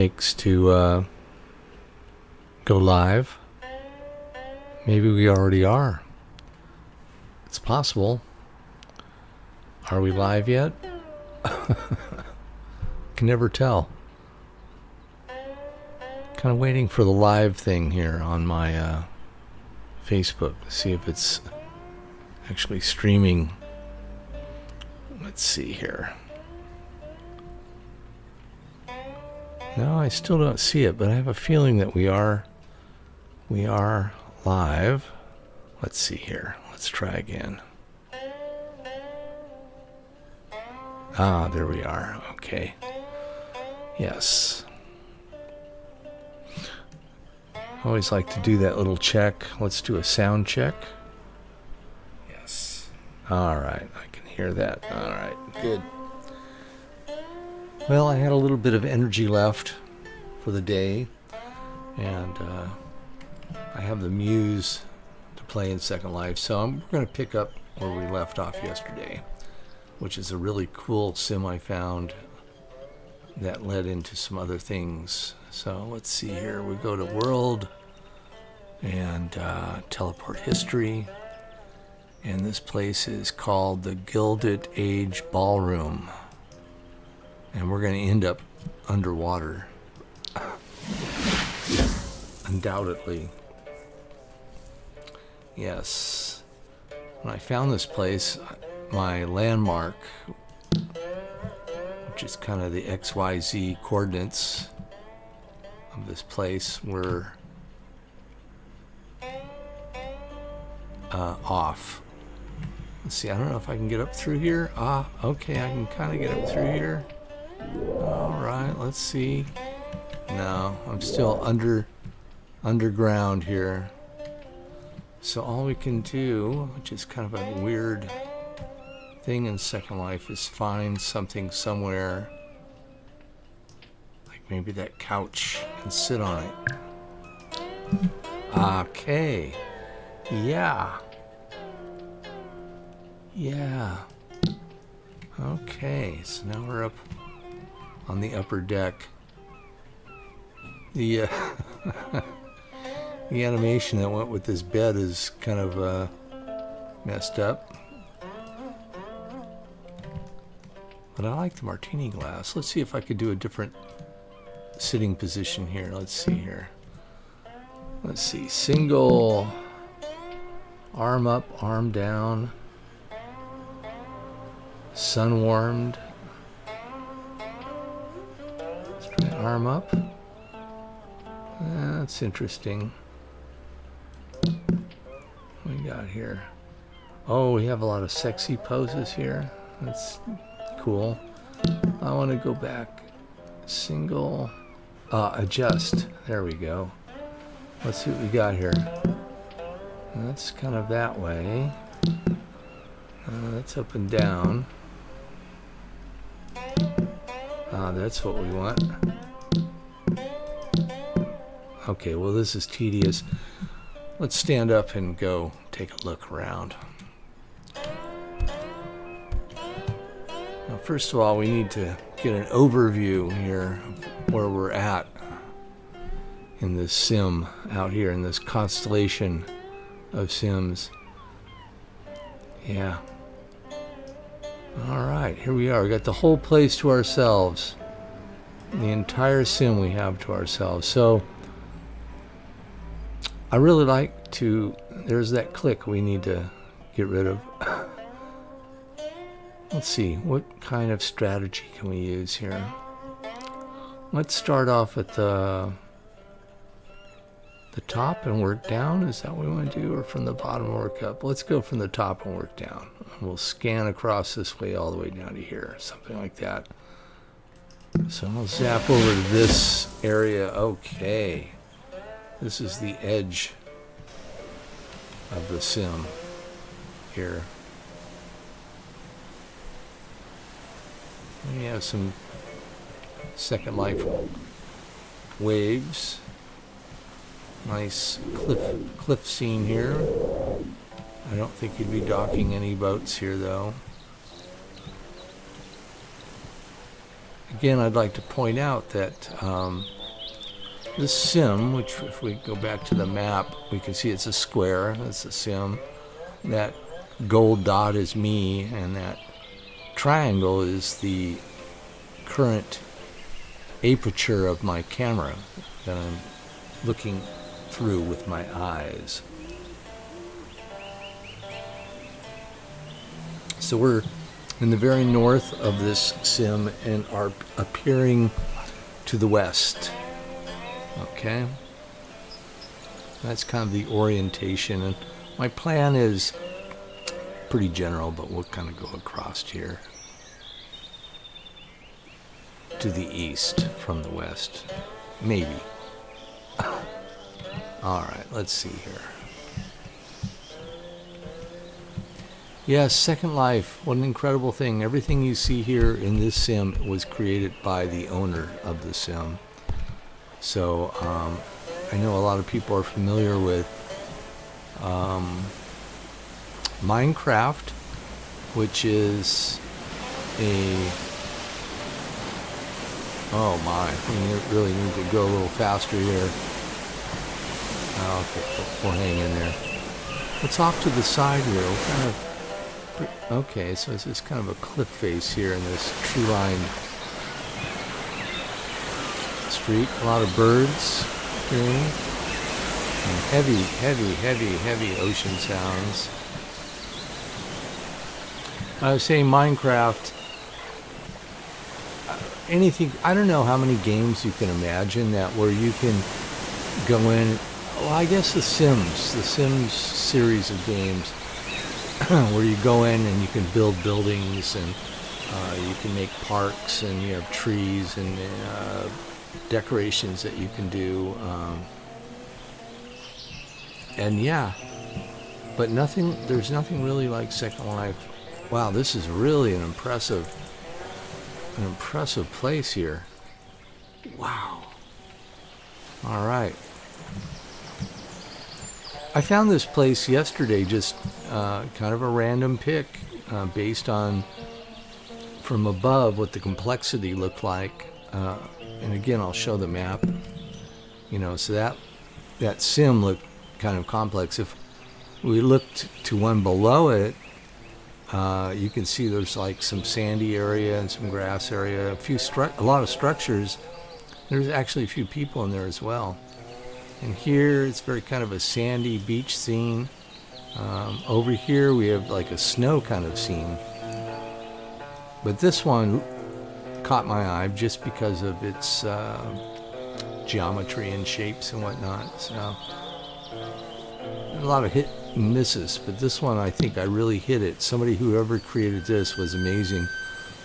Takes to go live. Maybe we already are. It's possible. Are we live yet? Can never tell. Kind of waiting for the live thing here on my Facebook to see if it's actually streaming. Let's see here. No, I still don't see it, but I have a feeling that we are live. Let's see here. Let's try again. Ah, there we are. Okay. Yes. I always like to do that little check. Let's do a sound check. Yes. All right. I can hear that. All right. Good. Well, I had a little bit of energy left for the day, and I have the Muse to play in Second Life, so I'm going to pick up where we left off yesterday, which is a really cool sim I found that led into some other things. So let's see here. We go to World and Teleport History, and this place is called the Gilded Age Ballroom. And we're going to end up underwater. Undoubtedly. Yes. When I found this place, my landmark, which is kind of the XYZ coordinates of this place, were off. Let's see, I don't know if I can get up through here. Ah, okay, I can kind of get up through here. Alright, let's see. No, I'm still underground here. So all we can do, which is kind of a weird thing in Second Life, is find something somewhere. Like maybe that couch and sit on it. Okay. Yeah. Yeah. Okay, so now we're up on the upper deck. The the animation that went with this bed is kind of messed up. But I like the martini glass. Let's see if I could do a different sitting position here. Let's see here. Let's see. Single, arm up, arm down, sun warmed. Arm up. That's interesting. What we got here? Oh, we have a lot of sexy poses here. That's cool. I want to go back. Single. Adjust. There we go. Let's see what we got here. That's kind of that way. That's up and down. That's what we want. Okay, well, this is tedious. Let's stand up and go take a look around. Now, first of all, we need to get an overview here of where we're at in this sim out here, in this constellation of sims. Yeah. All right, here we are. We got the whole place to ourselves. The entire sim we have to ourselves. So I really like to, there's that click we need to get rid of. Let's see, what kind of strategy can we use here? Let's start off at the top and work down. Is that what we want to do? Or from the bottom and work up? Let's go from the top and work down. We'll scan across this way all the way down to here. Something like that. So I'll zap over to this area. Okay. This is the edge of the sim here. We have some Second Life waves. Nice cliff scene here. I don't think you'd be docking any boats here though. again, I'd like to point out that this sim, which if we go back to the map, we can see it's a square. That's a sim. That gold dot is me, and that triangle is the current aperture of my camera that I'm looking through with my eyes. So we're in the very north of this sim and are appearing to the west. Okay? That's kind of the orientation. And my plan is pretty general, but we'll kind of go across here to the east from the west. Maybe. Alright, let's see here. Yes, Second Life, what an incredible thing. Everything you see here in this sim was created by the owner of the sim. So, I know a lot of people are familiar with Minecraft, which is a... Oh my, we really need to go a little faster here. Okay, we'll hang in there. What's off to the side here? What kind of... Okay, so it's just kind of a cliff face here in this tree-lined street. A lot of birds hearing. And heavy ocean sounds. I was saying Minecraft, anything, I don't know how many games you can imagine that where you can go in, well, I guess the Sims series of games, where you go in and you can build buildings and you can make parks and you have trees and decorations that you can do. And yeah, but there's nothing really like Second Life. Wow, this is really an impressive place here. Wow. All right. I found this place yesterday, just kind of a random pick, based on from above what the complexity looked like. And again, I'll show the map. So that sim looked kind of complex. If we looked to one below it, you can see there's like some sandy area and some grass area, a lot of structures. There's actually a few people in there as well. And here it's very kind of a sandy beach scene. Over here we have like a snow kind of scene. But this one caught my eye just because of its geometry and shapes and whatnot. So a lot of hit and misses, but this one I think I really hit it. Whoever created this was amazing.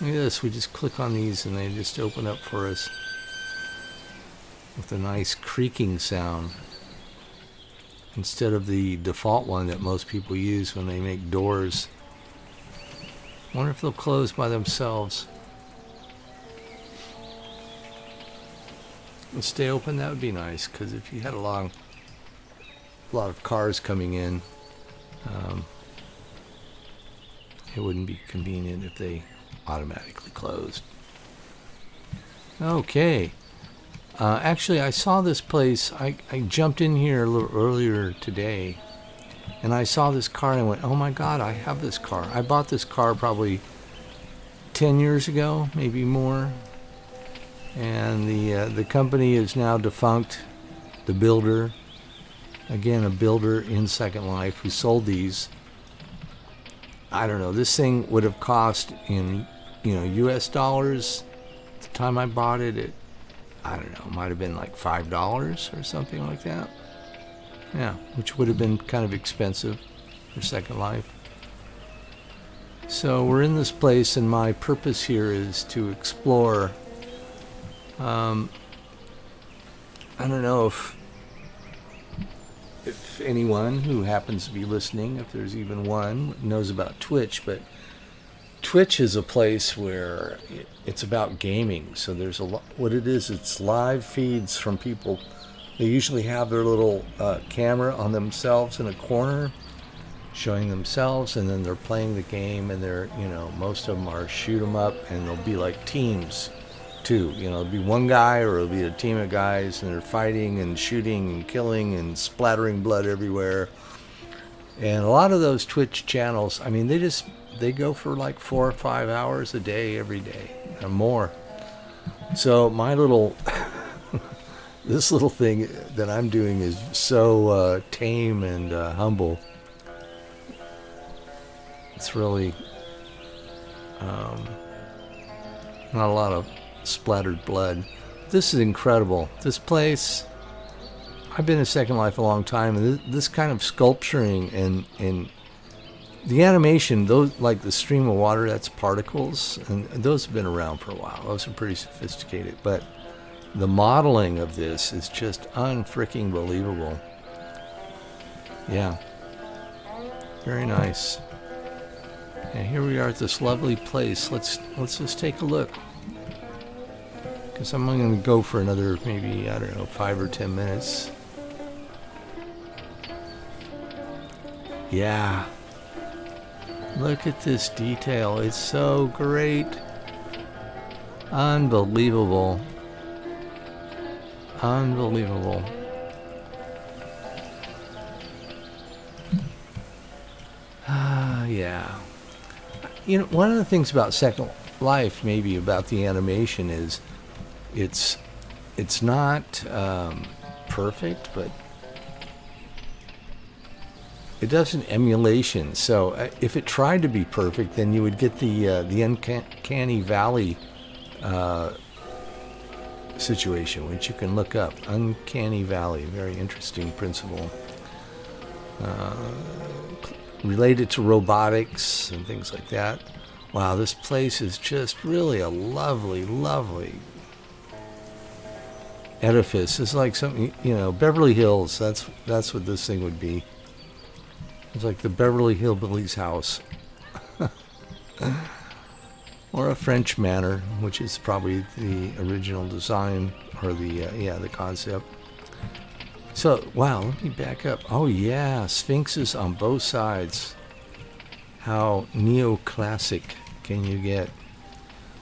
Look at this, we just click on these and they just open up for us with a nice creaking sound instead of the default one that most people use when they make doors. I wonder if they'll close by themselves and stay open. That would be nice, because if you had a lot of cars coming in, it wouldn't be convenient if they automatically closed. Okay. Actually, I saw this place. I jumped in here a little earlier today, and I saw this car, and I went, oh my God, I have this car. I bought this car probably 10 years ago, maybe more. And the company is now defunct. The builder, again, a builder in Second Life who sold these. I don't know, this thing would have cost in, US dollars at the time I bought it. I don't know, might have been like $5 or something like that. Yeah, which would have been kind of expensive for Second Life. So we're in this place, and my purpose here is to explore. I don't know if anyone who happens to be listening, if there's even one, knows about Twitch, but Twitch is a place where it's about gaming. So there's what it is, it's live feeds from people. They usually have their little camera on themselves in a corner, showing themselves, and then they're playing the game, and they're, most of them are shoot 'em up, and they'll be like teams too. You know, it'll be one guy or it'll be a team of guys, and they're fighting and shooting and killing and splattering blood everywhere. And a lot of those Twitch channels, I mean, they go for like 4 or 5 hours a day, every day, or more. So my little, this little thing that I'm doing is so tame and humble. It's really not a lot of splattered blood. This is incredible. This place, I've been in Second Life a long time, and this kind of sculpturing and the animation, those like the stream of water, that's particles, and those have been around for a while. Those are pretty sophisticated, but the modeling of this is just unfreaking believable. Yeah, very nice. And here we are at this lovely place. Let's just take a look. Because I'm going to go for another maybe, I don't know, 5 or 10 minutes. Yeah. Look at this detail. It's so great. Unbelievable. Unbelievable. Yeah. You know, one of the things about Second Life, maybe about the animation, is it's not perfect, but it does an emulation. So if it tried to be perfect, then you would get the uncanny valley situation, which you can look up. Uncanny valley, very interesting principle. Related to robotics and things like that. Wow, this place is just really a lovely, lovely edifice. It's like something, you know, Beverly Hills. That's what this thing would be. It's like the Beverly Hillbillies house. Or a French manor, which is probably the original design, or the concept. So, wow, let me back up. Oh yeah, sphinxes on both sides. How neoclassic can you get?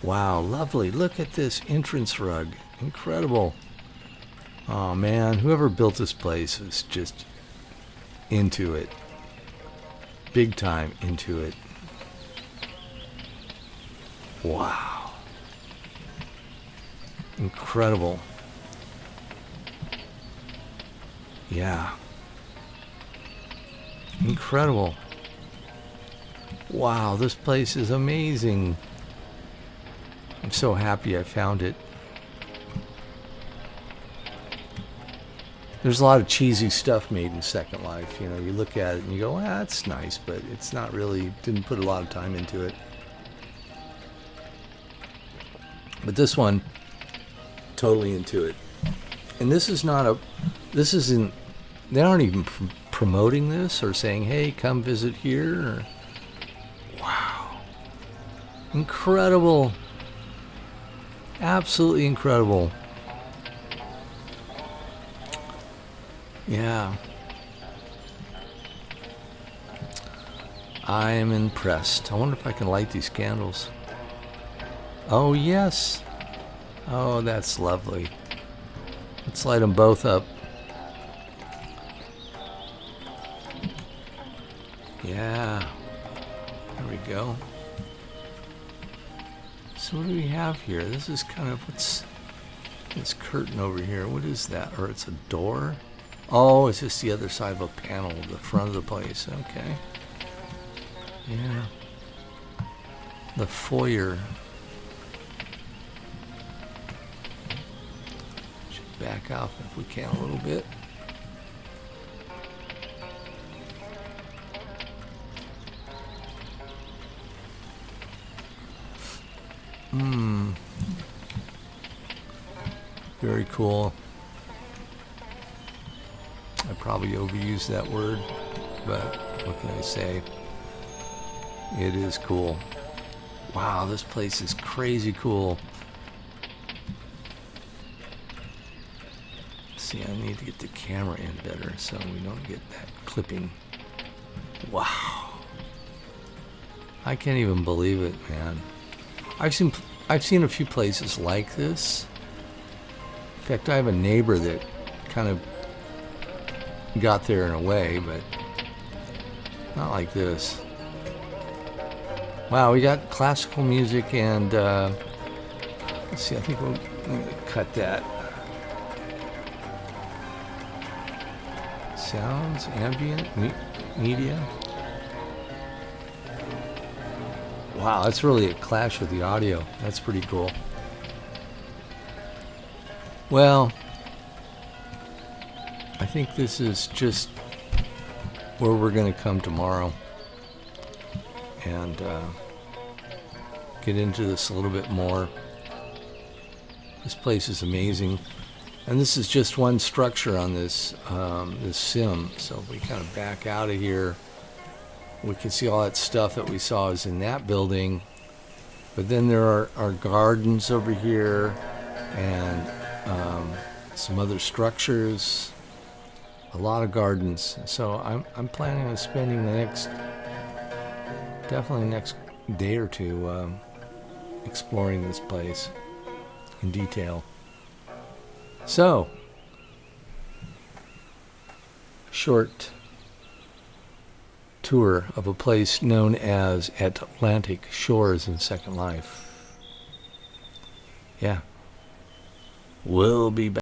Wow, lovely. Look at this entrance rug. Incredible. Oh man, whoever built this place is just into it. Big time into it. Wow. Incredible. Yeah. Incredible. Wow, this place is amazing. I'm so happy I found it. There's a lot of cheesy stuff made in Second Life. You know, you look at it and you go, ah, that's nice, but it's not really, didn't put a lot of time into it. But this one, totally into it. And this is not a, this isn't, they aren't even promoting this or saying, hey, come visit here. Or, wow. Incredible. Absolutely incredible. Yeah. I am impressed. I wonder if I can light these candles. Oh, yes. Oh, that's lovely. Let's light them both up. Yeah. There we go. So what do we have here? This is kind of what's this curtain over here. What is that? Or it's a door? Oh, it's just the other side of a panel, the front of the place. Okay. Yeah. The foyer. Should back off if we can a little bit. Very cool. I probably overused that word, but what can I say? It is cool. Wow, this place is crazy cool. See, I need to get the camera in better so we don't get that clipping. Wow. I can't even believe it, man. I've seen I've seen a few places like this. In fact, I have a neighbor that kind of got there in a way, but not like this. Wow, we got classical music and let's see, I think we'll cut that. Sounds, ambient, media. Wow, that's really a clash with the audio. That's pretty cool. Well, I think this is just where we're going to come tomorrow and get into this a little bit more. This place is amazing. And this is just one structure on this this sim. So if we kind of back out of here, we can see all that stuff that we saw is in that building. But then there are gardens over here and some other structures. A lot of gardens. So I'm planning on spending the definitely next day or two exploring this place in detail. So, short tour of a place known as Atlantic Shores in Second Life. Yeah. We'll be back.